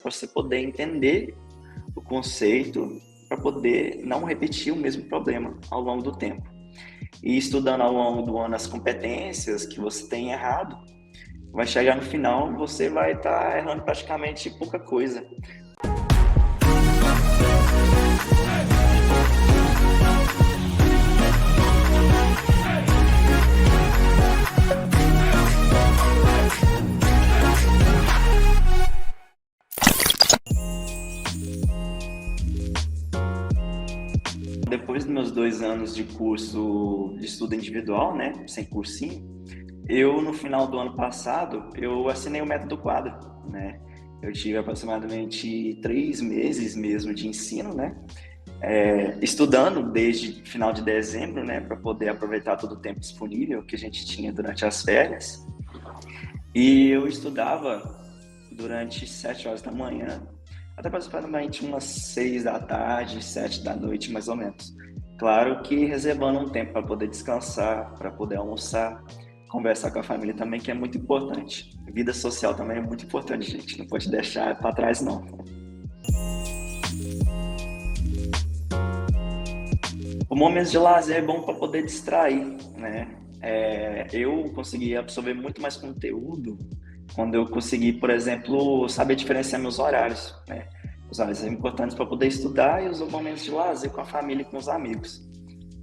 para você poder entender o conceito, para poder não repetir o mesmo problema ao longo do tempo. E estudando ao longo do ano as competências que você tem errado, vai chegar no final, você vai estar errando praticamente pouca coisa. Depois dos meus 2 anos de curso de estudo individual, né, sem cursinho, no final do ano passado, eu assinei o Método Quadro, né? Eu tive aproximadamente 3 meses mesmo de ensino, né? Estudando desde final de dezembro, né, para poder aproveitar todo o tempo disponível que a gente tinha durante as férias. E eu estudava durante 7 horas da manhã, até aproximadamente umas 6 da tarde, 7 da noite, mais ou menos. Claro que reservando um tempo para poder descansar, para poder almoçar, conversar com a família também, que é muito importante. Vida social também é muito importante, gente. Não pode deixar para trás, não. O momento de lazer é bom para poder distrair, né? Eu consegui absorver muito mais conteúdo quando eu consegui, por exemplo, saber diferenciar meus horários, né? Os horários são importantes para poder estudar e os momentos de lazer com a família e com os amigos.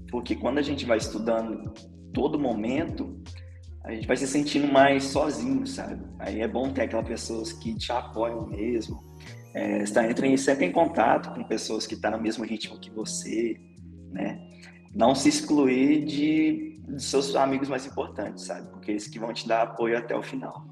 Porque quando a gente vai estudando todo momento, a gente vai se sentindo mais sozinho, sabe? Aí é bom ter aquelas pessoas que te apoiam mesmo. Entre sempre em contato com pessoas que estão no mesmo ritmo que você, né? Não se excluir de seus amigos mais importantes, sabe? Porque eles que vão te dar apoio até o final.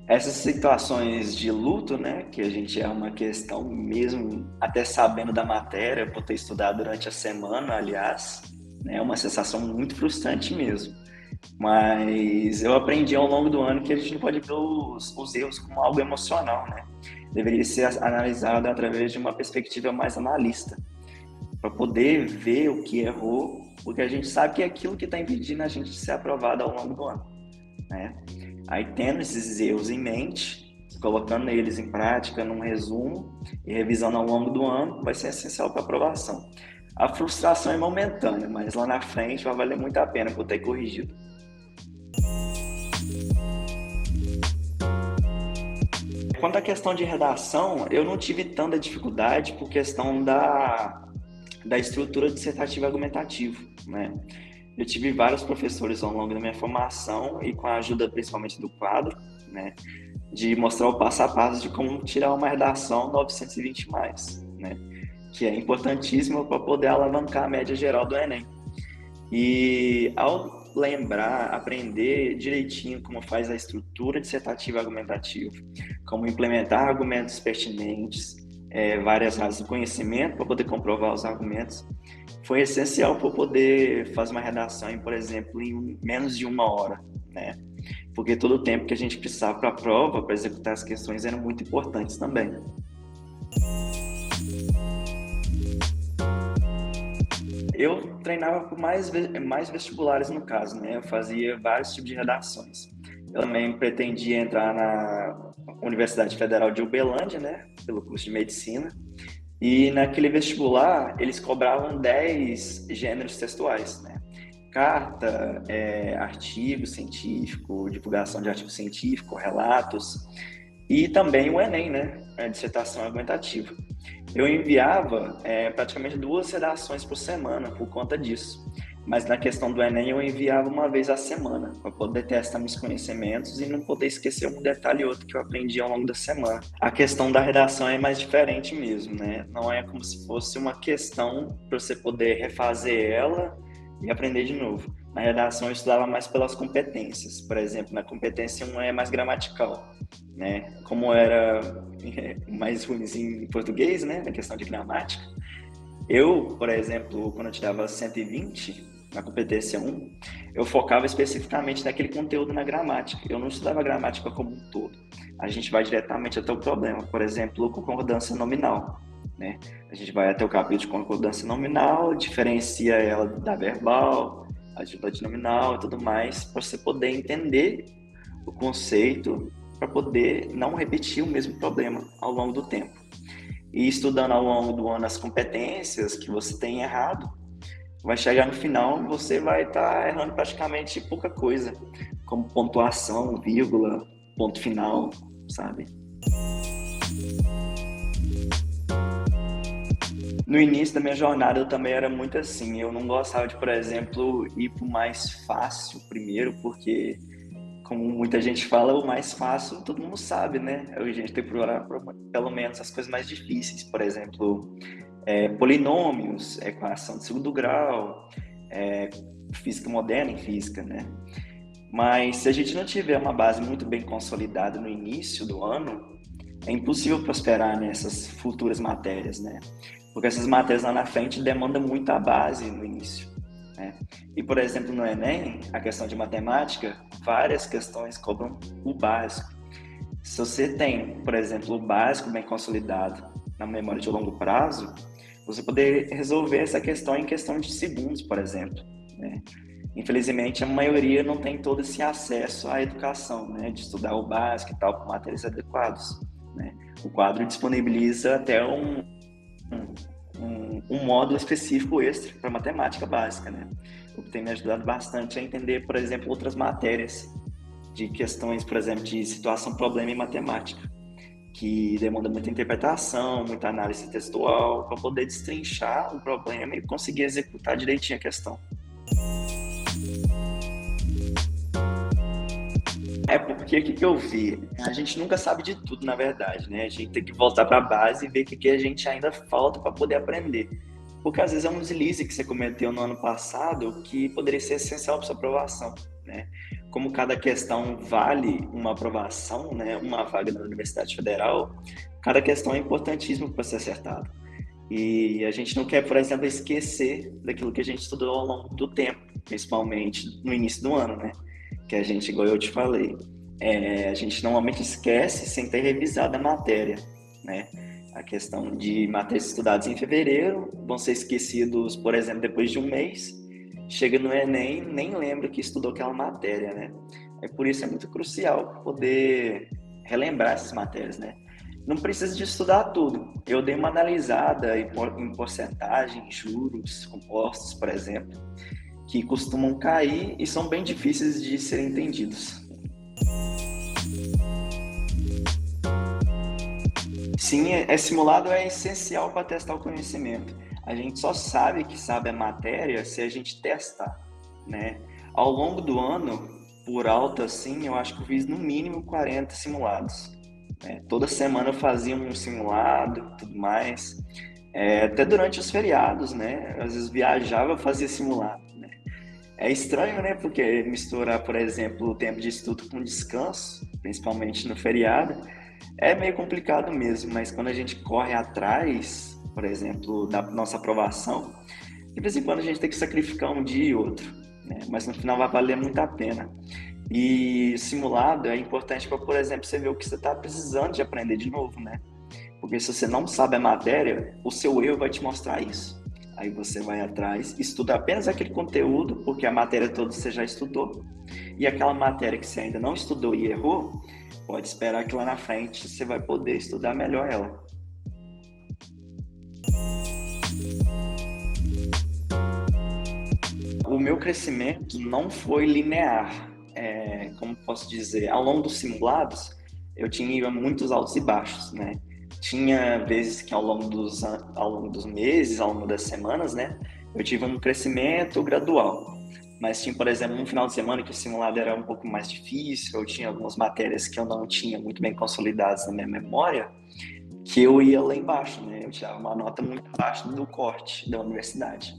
Essas situações de luto, né, que a gente é uma questão mesmo, até sabendo da matéria, por ter estudado durante a semana, aliás, né, é uma sensação muito frustrante mesmo. Mas eu aprendi ao longo do ano que a gente não pode ver os erros como algo emocional, né? Deveria ser analisado através de uma perspectiva mais analista, para poder ver o que errou, porque a gente sabe que é aquilo que está impedindo a gente de ser aprovado ao longo do ano, né? Aí, tendo esses erros em mente, colocando eles em prática, num resumo e revisando ao longo do ano, vai ser essencial para a aprovação. A frustração é momentânea, mas lá na frente vai valer muito a pena por ter corrigido. Quanto à questão de redação, eu não tive tanta dificuldade por questão da estrutura dissertativa argumentativa, né? Eu tive vários professores ao longo da minha formação e com a ajuda principalmente do quadro, né, de mostrar o passo a passo de como tirar uma redação 920+, né, que é importantíssimo para poder alavancar a média geral do Enem. E ao aprender direitinho como faz a estrutura dissertativa argumentativa, como implementar argumentos pertinentes, várias raças de conhecimento para poder comprovar os argumentos, foi essencial para poder fazer uma redação, por exemplo, em menos de 1 hora, né? Porque todo o tempo que a gente precisava para a prova, para executar as questões, eram muito importantes também. Eu treinava por mais vestibulares no caso, né? Eu fazia vários tipos de redações. Eu também pretendia entrar na Universidade Federal de Uberlândia, né? Pelo curso de medicina. E naquele vestibular, eles cobravam 10 gêneros textuais, né? Carta, artigo científico, divulgação de artigo científico, relatos, e também o Enem, né? A dissertação argumentativa. Eu enviava praticamente 2 redações por semana por conta disso. Mas na questão do Enem, eu enviava uma vez a semana, para poder testar meus conhecimentos e não poder esquecer um detalhe ou outro que eu aprendi ao longo da semana. A questão da redação é mais diferente mesmo, né? Não é como se fosse uma questão para você poder refazer ela e aprender de novo. Na redação, eu estudava mais pelas competências. Por exemplo, na competência 1 é mais gramatical, né? Como era mais ruimzinho em português, né? Na questão de gramática. Eu, por exemplo, quando eu tirava 120 na competência 1, eu focava especificamente naquele conteúdo na gramática. Eu não estudava a gramática como um todo. A gente vai diretamente até o problema. Por exemplo, concordância nominal, né? A gente vai até o capítulo de concordância nominal, diferencia ela da verbal, atividade nominal e tudo mais, para você poder entender o conceito, para poder não repetir o mesmo problema ao longo do tempo. E estudando ao longo do ano as competências que você tem errado, vai chegar no final, você vai estar errando praticamente pouca coisa, como pontuação, vírgula, ponto final, sabe? No início da minha jornada eu também era muito assim, eu não gostava de, por exemplo, ir para o mais fácil primeiro, porque, como muita gente fala, o mais fácil todo mundo sabe, né? A gente tem que procurar pelo menos as coisas mais difíceis, por exemplo, polinômios, equação de segundo grau, física moderna em física, né? Mas se a gente não tiver uma base muito bem consolidada no início do ano, é impossível prosperar nessas futuras matérias, né? Porque essas matérias lá na frente demandam muita base no início, né? E, por exemplo, no Enem, a questão de matemática, várias questões cobram o básico. Se você tem, por exemplo, o básico bem consolidado na memória de longo prazo, você poder resolver essa questão em questão de segundos, por exemplo, né? Infelizmente, a maioria não tem todo esse acesso à educação, né? De estudar o básico e tal, com materiais adequados, né? O quadro disponibiliza até um módulo específico extra para matemática básica, né? O que tem me ajudado bastante a entender, por exemplo, outras matérias de questões, por exemplo, de situação, problema em matemática, que demanda muita interpretação, muita análise textual, para poder destrinchar o problema e conseguir executar direitinho a questão. É porque o que eu vi? A gente nunca sabe de tudo, na verdade, né? A gente tem que voltar para a base e ver o que a gente ainda falta para poder aprender. Porque às vezes é um deslize que você cometeu no ano passado que poderia ser essencial para sua aprovação, né? Como cada questão vale uma aprovação, né? Uma vaga na Universidade Federal, cada questão é importantíssima para ser acertada. E a gente não quer, por exemplo, esquecer daquilo que a gente estudou ao longo do tempo, principalmente no início do ano, né? Que a gente, igual eu te falei, a gente normalmente esquece sem ter revisado a matéria, né? A questão de matérias estudadas em fevereiro vão ser esquecidos, por exemplo, depois de um mês, chega no Enem, nem lembra que estudou aquela matéria, né? Por isso é muito crucial poder relembrar essas matérias, né? Não precisa de estudar tudo. Eu dei uma analisada em porcentagem, juros, compostos, por exemplo, que costumam cair e são bem difíceis de serem entendidos. Sim, simulado é essencial para testar o conhecimento. A gente só sabe que sabe a matéria se a gente testar, né? Ao longo do ano, por alto assim, eu acho que eu fiz no mínimo 40 simulados, né? Toda semana eu fazia um simulado, tudo mais. Até durante os feriados, né? Às vezes viajava, fazia simulado. É estranho, né? Porque misturar, por exemplo, o tempo de estudo com descanso, principalmente no feriado, é meio complicado mesmo, mas quando a gente corre atrás, por exemplo, da nossa aprovação, de vez em quando a gente tem que sacrificar um dia e outro, né? Mas no final vai valer muito a pena. E simulado é importante para, por exemplo, você ver o que você está precisando de aprender de novo, né? Porque se você não sabe a matéria, o seu erro vai te mostrar isso. Aí você vai atrás, estuda apenas aquele conteúdo, porque a matéria toda você já estudou, e aquela matéria que você ainda não estudou e errou, pode esperar que lá na frente você vai poder estudar melhor ela. O meu crescimento não foi linear, como posso dizer, ao longo dos simulados, eu tinha muitos altos e baixos, né? Tinha vezes que ao longo dos meses, ao longo das semanas, né, eu tive um crescimento gradual. Mas tinha, por exemplo, um final de semana que o simulado era um pouco mais difícil, eu tinha algumas matérias que eu não tinha muito bem consolidadas na minha memória, que eu ia lá embaixo, né? Eu tirava uma nota muito baixa do corte da universidade.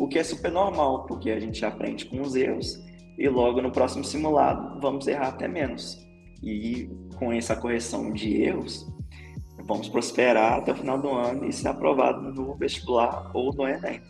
O que é super normal, porque a gente aprende com os erros e logo no próximo simulado vamos errar até menos. E com essa correção de erros, vamos prosperar até o final do ano e ser aprovado no vestibular ou no Enem.